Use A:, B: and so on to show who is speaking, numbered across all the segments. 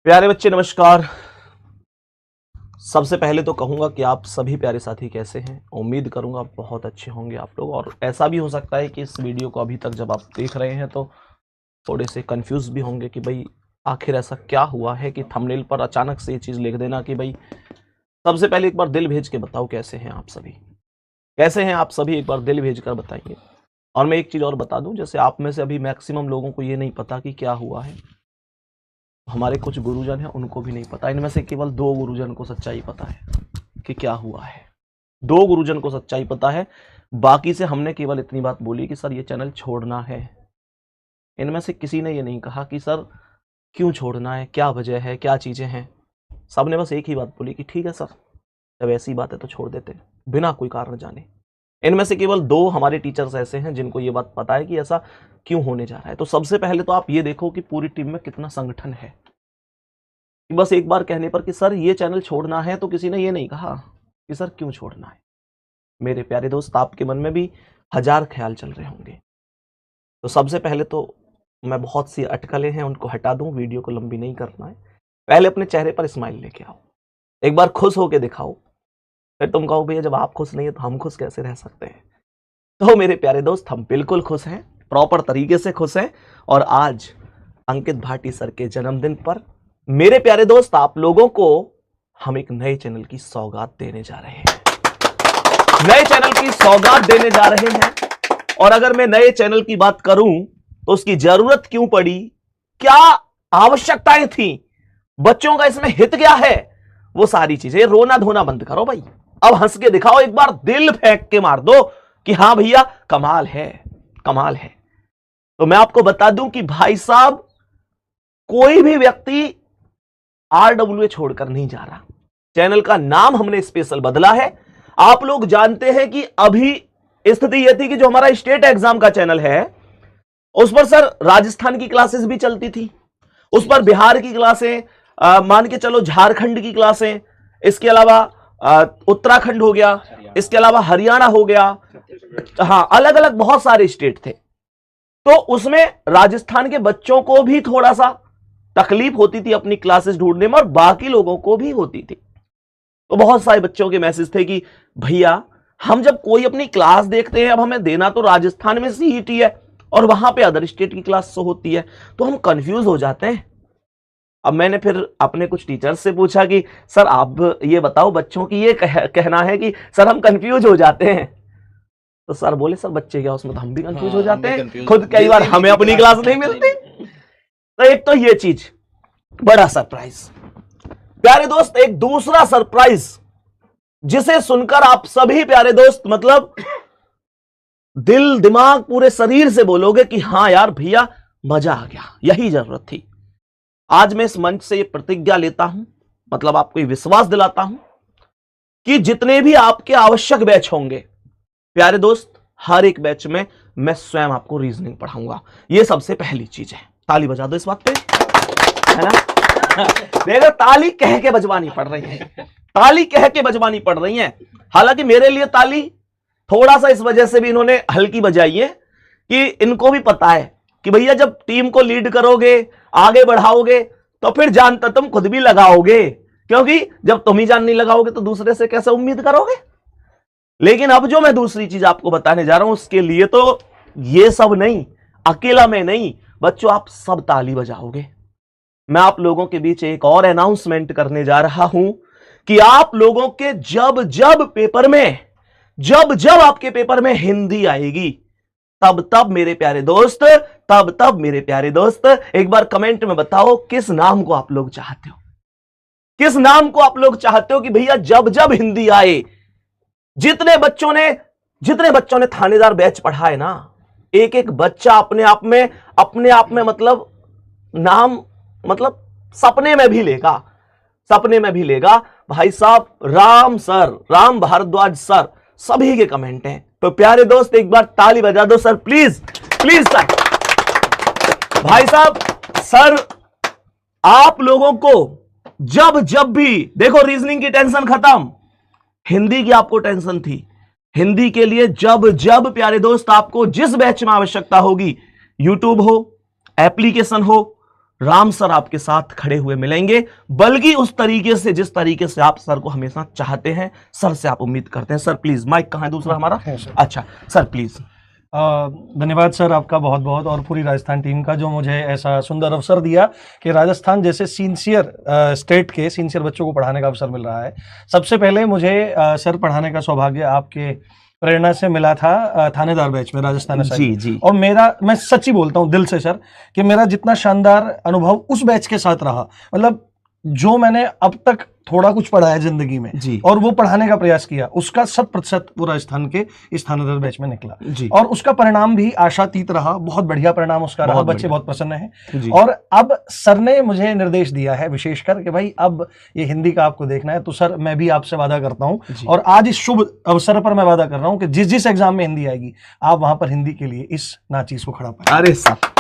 A: प्यारे बच्चे नमस्कार। सबसे पहले तो कहूंगा कि आप सभी प्यारे साथी कैसे हैं। उम्मीद करूंगा बहुत अच्छे होंगे आप लोग। और ऐसा भी हो सकता है कि इस वीडियो को अभी तक जब आप देख रहे हैं तो थोड़े से कंफ्यूज भी होंगे कि भाई आखिर ऐसा क्या हुआ है कि थंबनेल पर अचानक से ये चीज़ लिख देना कि भाई। सबसे पहले एक बार दिल भेज के बताओ कैसे हैं आप सभी, कैसे हैं आप सभी, एक बार दिल भेज कर बताइए। और मैं एक चीज़ और बता दूं, जैसे आप में से अभी मैक्सिमम लोगों को ये नहीं पता कि क्या हुआ है। हमारे कुछ गुरुजन हैं उनको भी नहीं पता। इनमें से केवल 2 गुरुजन को सच्चाई पता है कि क्या हुआ है। 2 गुरुजन को सच्चाई पता है, बाकी से हमने केवल इतनी बात बोली कि सर ये चैनल छोड़ना है। इनमें से किसी ने ये नहीं कहा कि सर क्यों छोड़ना है, क्या वजह है, क्या चीजें हैं। सबने बस एक ही बात बोली कि ठीक है सर, जब ऐसी बात है तो छोड़ देते, बिना कोई कारण जाने। इनमें से केवल 2 हमारे टीचर्स ऐसे हैं जिनको ये बात पता है कि ऐसा क्यों होने जा रहा है। तो सबसे पहले तो आप ये देखो कि पूरी टीम में कितना संगठन है। बस एक बार कहने पर कि सर ये चैनल छोड़ना है तो किसी ने ये नहीं कहा कि सर क्यों छोड़ना है। मेरे प्यारे दोस्त, आपके मन में भी 1000 ख्याल चल रहे होंगे। तो सबसे पहले तो मैं बहुत सी अटकलें हैं उनको हटा दूं, वीडियो को लंबी नहीं करना है। पहले अपने चेहरे पर स्माइल लेके आओ, एक बार खुश होके दिखाओ। फिर तुम कहो भैया जब आप खुश नहीं है तो हम खुश कैसे रह सकते हैं। तो मेरे प्यारे दोस्त, हम बिल्कुल खुश हैं, प्रॉपर तरीके से खुश हैं। और आज अंकित भाटी सर के जन्मदिन पर मेरे प्यारे दोस्त आप लोगों को हम एक नए चैनल की सौगात देने जा रहे हैं। नए चैनल की सौगात देने जा रहे हैं। और अगर मैं नए चैनल की बात करूं तो उसकी जरूरत क्यों पड़ी, क्या आवश्यकताएं थी, बच्चों का इसमें हित क्या है, वो सारी चीजें। रोना धोना बंद करो भाई, अब हंस के दिखाओ, एक बार दिल फेंक के मार दो कि हां भैया कमाल है, कमाल है। तो मैं आपको बता दूं कि भाई साहब कोई भी व्यक्ति RWA छोड़कर नहीं जा रहा। चैनल का नाम हमने स्पेशल बदला है। आप लोग जानते हैं कि अभी स्थिति यह थी कि जो हमारा स्टेट एग्जाम का चैनल है उस पर सर राजस्थान की क्लासेस भी चलती थी, उस पर बिहार की क्लासें, मान के चलो झारखंड की क्लासें, इसके अलावा उत्तराखंड हो गया, इसके अलावा हरियाणा हो गया, हां अलग अलग बहुत सारे स्टेट थे। तो उसमें राजस्थान के बच्चों को भी थोड़ा सा तकलीफ होती थी अपनी क्लासेस ढूंढने में, और बाकी लोगों को भी होती थी। तो बहुत सारे बच्चों के मैसेज थे कि भैया हम जब कोई अपनी क्लास देखते हैं, अब हमें देना तो राजस्थान में CET है और वहां पे अदर स्टेट की क्लास होती है, तो हम कंफ्यूज हो जाते हैं। अब मैंने फिर अपने कुछ टीचर्स से पूछा कि सर आप ये बताओ, बच्चों की ये कहना है कि सर हम कंफ्यूज हो जाते हैं। तो सर बोले सर बच्चे क्या, उसमें तो हम भी कंफ्यूज हो जाते हैं, खुद कई बार हमें अपनी क्लास नहीं मिलती। तो एक तो ये चीज बड़ा सरप्राइज। प्यारे दोस्त, एक दूसरा सरप्राइज जिसे सुनकर आप सभी प्यारे दोस्त मतलब दिल दिमाग पूरे शरीर से बोलोगे कि हां यार भैया मजा आ गया, यही जरूरत थी। आज मैं इस मंच से ये प्रतिज्ञा लेता हूं, मतलब आपको ये विश्वास दिलाता हूं कि जितने भी आपके आवश्यक बैच होंगे प्यारे दोस्त, हर एक बैच में मैं स्वयं आपको रीजनिंग पढ़ाऊंगा। ये सबसे पहली चीज है। ताली बजा दो इस बात पे, है ना। देखो ताली कह के बजवानी पड़ रही है, ताली कह के बजवानी पड़ रही है। हालांकि मेरे लिए ताली थोड़ा सा इस वजह से भी इन्होंने हल्की बजाई है कि इनको भी पता है कि भैया जब टीम को लीड करोगे, आगे बढ़ाओगे, तो फिर जान तो तुम खुद भी लगाओगे, क्योंकि जब तुम ही जान नहीं लगाओगे तो दूसरे से कैसे उम्मीद करोगे। लेकिन अब जो मैं दूसरी चीज आपको बताने जा रहा हूं उसके लिए तो ये सब नहीं, अकेला मैं नहीं, बच्चों आप सब ताली बजाओगे। मैं आप लोगों के बीच एक और अनाउंसमेंट करने जा रहा हूं कि आप लोगों के जब जब पेपर में, जब जब आपके पेपर में हिंदी आएगी, तब तब मेरे प्यारे दोस्त, तब तब मेरे प्यारे दोस्त, एक बार कमेंट में बताओ किस नाम को आप लोग चाहते हो, किस नाम को आप लोग चाहते हो कि भैया जब जब हिंदी आए। जितने बच्चों ने थानेदार बैच पढ़ा है ना, एक एक बच्चा अपने आप में मतलब नाम मतलब सपने में भी लेगा, सपने में भी लेगा। भाई साहब राम सर, राम भारद्वाज सर, सभी के कमेंट हैं। तो प्यारे दोस्त एक बार ताली बजा दो सर, प्लीज प्लीज सर। भाई साहब सर आप लोगों को जब जब भी देखो, रीजनिंग की टेंशन खत्म, हिंदी की आपको टेंशन थी। हिंदी के लिए जब जब प्यारे दोस्त आपको जिस बैच में आवश्यकता होगी, यूट्यूब हो, एप्लीकेशन हो, राम सर आपके साथ खड़े हुए मिलेंगे, बल्कि उस तरीके से जिस तरीके से आप सर को हमेशा चाहते हैं, सर से आप उम्मीद करते हैं। सर प्लीज, माइक कहाँ है दूसरा हमारा? अच्छा सर प्लीज।
B: धन्यवाद सर आपका बहुत बहुत, और पूरी राजस्थान टीम का जो मुझे ऐसा सुंदर अवसर दिया कि राजस्थान जैसे सिंसियर स्टेट के सिंसियर बच्चों को पढ़ाने का अवसर मिल रहा है। सबसे पहले मुझे सर पढ़ाने का सौभाग्य आपके प्रेरणा से मिला था थानेदार बैच में राजस्थान
A: जी।
B: और मैं सच्ची बोलता हूँ दिल से सर कि मेरा जितना शानदार अनुभव उस बैच के साथ रहा, मतलब जो मैंने अब तक थोड़ा कुछ पढ़ा है जिंदगी में
A: जी,
B: और वो पढ़ाने का प्रयास किया, उसका 100% वो राजस्थान के इस थानेदार बैच में निकला
A: जी।
B: और उसका परिणाम भी आशातीत रहा, बहुत बढ़िया परिणाम उसका रहा, बच्चे बहुत प्रसन्न हैं। और अब सर ने मुझे निर्देश दिया है विशेषकर कि भाई अब ये हिंदी का आपको देखना है, तो सर मैं भी आपसे वादा करता हूँ और आज इस शुभ अवसर पर मैं वादा कर रहा हूँ कि जिस जिस एग्जाम में हिंदी आएगी आप वहां पर हिंदी के लिए इस नाचीज को खड़ा पाएंगे।
A: अरे sir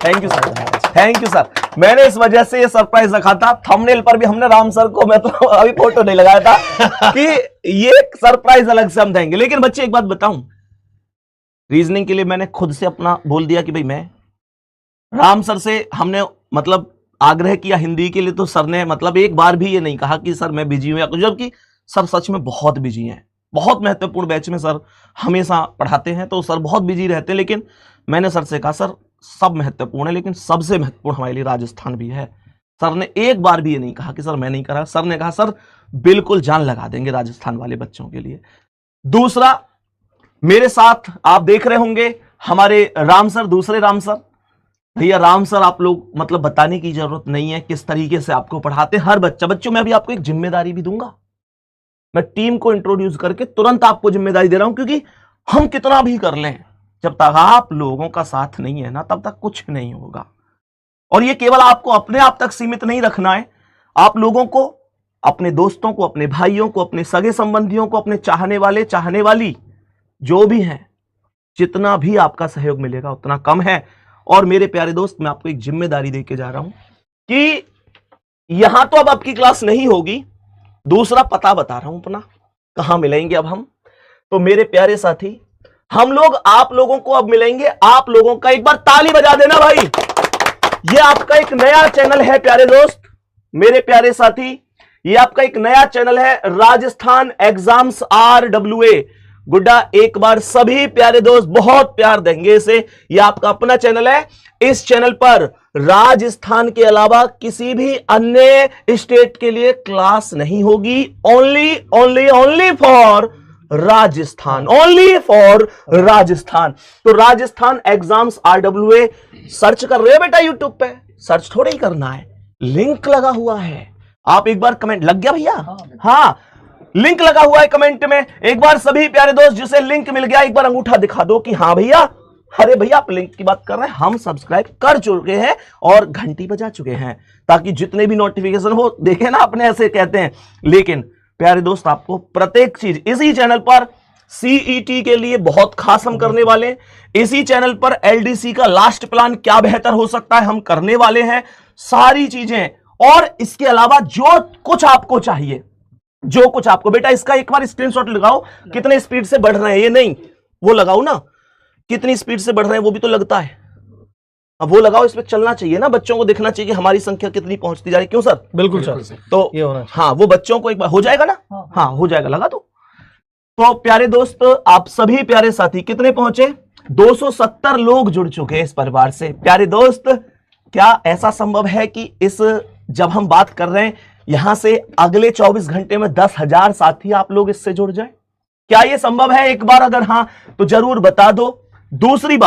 A: thank you sir, thank you sir. मैंने इस वजह से ये सरप्राइज रखा था, थंबनेल पर भी हमने राम सर को, मैं तो अभी फोटो नहीं लगाया था कि ये सरप्राइज अलग से हम देंगे। लेकिन बच्चे एक बात बताऊं, रीजनिंग के लिए मैंने खुद से अपना बोल दिया कि भाई मैं राम सर से हमने मतलब आग्रह किया हिंदी के लिए, तो सर ने मतलब एक बार भी ये नहीं कहा कि सर मैं बिजी हूं या कुछ, जबकि सर सच में बहुत बिजी हैं। बहुत महत्वपूर्ण बैच में सर हमेशा पढ़ाते हैं, तो सर बहुत बिजी रहते हैं। लेकिन मैंने सर से कहा सर सब महत्वपूर्ण है, लेकिन सबसे महत्वपूर्ण हमारे लिए राजस्थान भी है। सर ने एक बार भी ये नहीं कहा कि सर मैं नहीं कर रहा। सर ने कहा सर बिल्कुल जान लगा देंगे राजस्थान वाले बच्चों के लिए। दूसरा, मेरे साथ आप देख रहे होंगे हमारे राम सर, दूसरे राम सर। भैया राम सर आप लोग मतलब बताने की जरूरत नहीं है किस तरीके से आपको पढ़ाते हैं। हर बच्चों में अभी आपको एक जिम्मेदारी भी दूंगा, मैं टीम को इंट्रोड्यूस करके तुरंत आपको जिम्मेदारी दे रहा हूं, क्योंकि हम कितना भी कर लें, जब तक आप लोगों का साथ नहीं है ना, तब तक कुछ नहीं होगा। और ये केवल आपको अपने आप तक सीमित नहीं रखना है, आप लोगों को, अपने दोस्तों को, अपने भाइयों को, अपने सगे संबंधियों को, अपने चाहने वाले चाहने वाली जो भी हैं, जितना भी आपका सहयोग मिलेगा उतना कम है। और मेरे प्यारे दोस्त, मैं आपको एक जिम्मेदारी देके जा रहा हूं कि यहां तो अब आपकी क्लास नहीं होगी। दूसरा पता बता रहा हूं अपना, कहां मिलेंगे अब हम। तो मेरे प्यारे साथी, हम लोग आप लोगों को अब मिलेंगे। आप लोगों का एक बार ताली बजा देना भाई, ये आपका एक नया चैनल है प्यारे दोस्त, मेरे प्यारे साथी, ये आपका एक नया चैनल है राजस्थान एग्जाम्स RWA। गुड्डा एक बार सभी प्यारे दोस्त बहुत प्यार देंगे इसे। ये आपका अपना चैनल है। इस चैनल पर राजस्थान के अलावा किसी भी अन्य स्टेट के लिए क्लास नहीं होगी, only for Rajasthan, only for Rajasthan. तो राजस्थान एग्जाम्स RWA सर्च कर रहे हो बेटा यूट्यूब पे, सर्च थोड़ा ही करना है, लिंक लगा हुआ है। आप एक बार कमेंट लग गया भैया? हाँ, लिंक लगा हुआ है कमेंट में। एक बार सभी प्यारे दोस्त जिसे लिंक मिल गया एक बार अंगूठा दिखा दो कि हाँ भैया, अरे भैया आप लिंक की बात कर रहे हैं, हम सब्सक्राइब कर चुके हैं और घंटी बजा चुके हैं, ताकि जितने भी नोटिफिकेशन हो देखे ना, अपने ऐसे कहते हैं। लेकिन प्यारे दोस्त, आपको प्रत्येक चीज इसी चैनल पर CET के लिए बहुत खास हम करने वाले हैं। इसी चैनल पर LDC का लास्ट प्लान क्या बेहतर हो सकता है हम करने वाले हैं, सारी चीजें। और इसके अलावा जो कुछ आपको चाहिए, जो कुछ आपको, बेटा इसका एक बार स्क्रीनशॉट लगाओ, कितने स्पीड से बढ़ रहे हैं, ये नहीं वो लगाओ ना, कितनी स्पीड से बढ़ रहे हैं वो भी तो लगता है, अब वो लगाओ, इस पे चलना चाहिए ना, बच्चों को दिखना चाहिए कि हमारी संख्या कितनी पहुंचती जा रही है। क्यों सर?
B: बिल्कुल सर,
A: तो
B: ये होना चाहिए।
A: हाँ, वो बच्चों को एक बार हो जाएगा ना, हाँ हो जाएगा, लगा तो प्यारे दोस्त, आप सभी प्यारे साथी कितने पहुंचे? 270 लोग जुड़ चुके हैं इस परिवार से। प्यारे दोस्त, क्या ऐसा संभव है कि इस जब हम बात कर रहे हैं यहां से अगले 24 घंटे में 10,000 साथी आप लोग इससे जुड़ जाए? क्या यह संभव है? एक बार अगर हाँ तो जरूर बता दो। दूसरी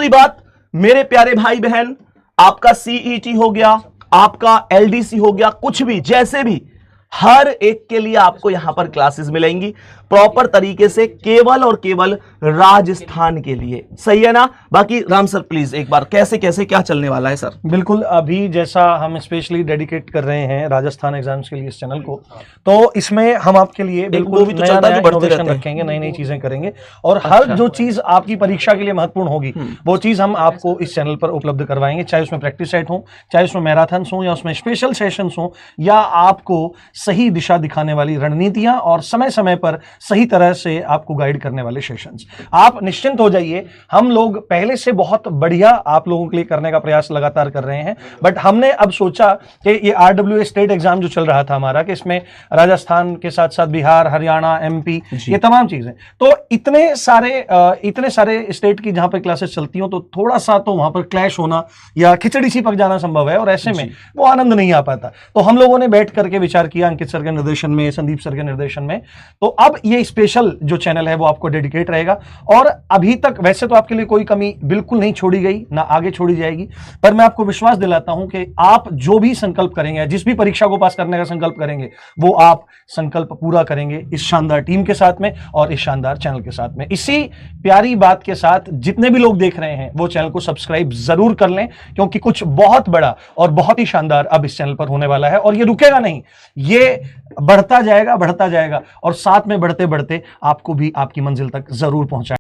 A: बात मेरे प्यारे भाई बहन, आपका CET हो गया, आपका LDC हो गया, कुछ भी जैसे भी, हर एक के लिए आपको यहां पर क्लासेस मिलेंगी प्रॉपर तरीके से, केवल और केवल राजस्थान के लिए। सही है ना? बाकी राम सर प्लीज एक बार कैसे कैसे क्या चलने वाला है सर?
B: बिल्कुल, अभी जैसा हम स्पेशली डेडिकेट कर रहे हैं राजस्थान एग्जाम्स के लिए इस चैनल को, तो इसमें हम आपके लिए बिल्कुल
A: भी तो चलता है,
B: इनोवेशन रखेंगे, नई नई चीजें करेंगे और हर जो चीज आपकी परीक्षा के लिए महत्वपूर्ण होगी वो चीज हम आपको इस चैनल पर उपलब्ध करवाएंगे, चाहे उसमें प्रैक्टिस सेट हो, चाहे उसमें मैराथन हो, या उसमें स्पेशल सेशंस हो, या आपको सही दिशा दिखाने वाली रणनीतियां और समय समय पर सही तरह से आपको गाइड करने वाले सेशंस। आप निश्चिंत हो जाइए, हम लोग पहले से बहुत बढ़िया आप लोगों के लिए करने का प्रयास लगातार कर रहे हैं, बट हमने अब सोचा कि ये RWA स्टेट एग्जाम जो चल रहा था हमारा, कि इसमें राजस्थान के साथ साथ बिहार, हरियाणा, MP, ये तमाम चीजें, तो इतने सारे स्टेट की जहां पर क्लासेस चलती हो, तो थोड़ा सा तो वहां पर क्लैश होना या खिचड़ी सी पक जाना संभव है, और ऐसे में वो आनंद नहीं आ पाता। तो हम लोगों ने बैठ करके विचार किया अंकित सर के निर्देशन में, संदीप सर के निर्देशन में, तो अब ये स्पेशल जो चैनल है वो आपको डेडिकेट रहेगा। और अभी तक वैसे तो आपके लिए कोई कमी बिल्कुल नहीं छोड़ी गई, ना आगे छोड़ी जाएगी, पर मैं आपको विश्वास दिलाता हूं कि आप जो भी संकल्प करेंगे, जिस भी परीक्षा को पास करने का संकल्प करेंगे, वो आप संकल्प पूरा करेंगे इस शानदार टीम के साथ में और इस शानदार चैनल के साथ में। इसी प्यारी बात के साथ जितने भी लोग देख रहे हैं वो चैनल को सब्सक्राइब जरूर कर लें, क्योंकि कुछ बहुत बड़ा और बहुत ही शानदार अब इस चैनल पर होने वाला है, और ये रुकेगा नहीं, ये बढ़ता जाएगा और साथ में बढ़ते बढ़ते आपको भी आपकी मंजिल तक जरूर पहुंचाएगा।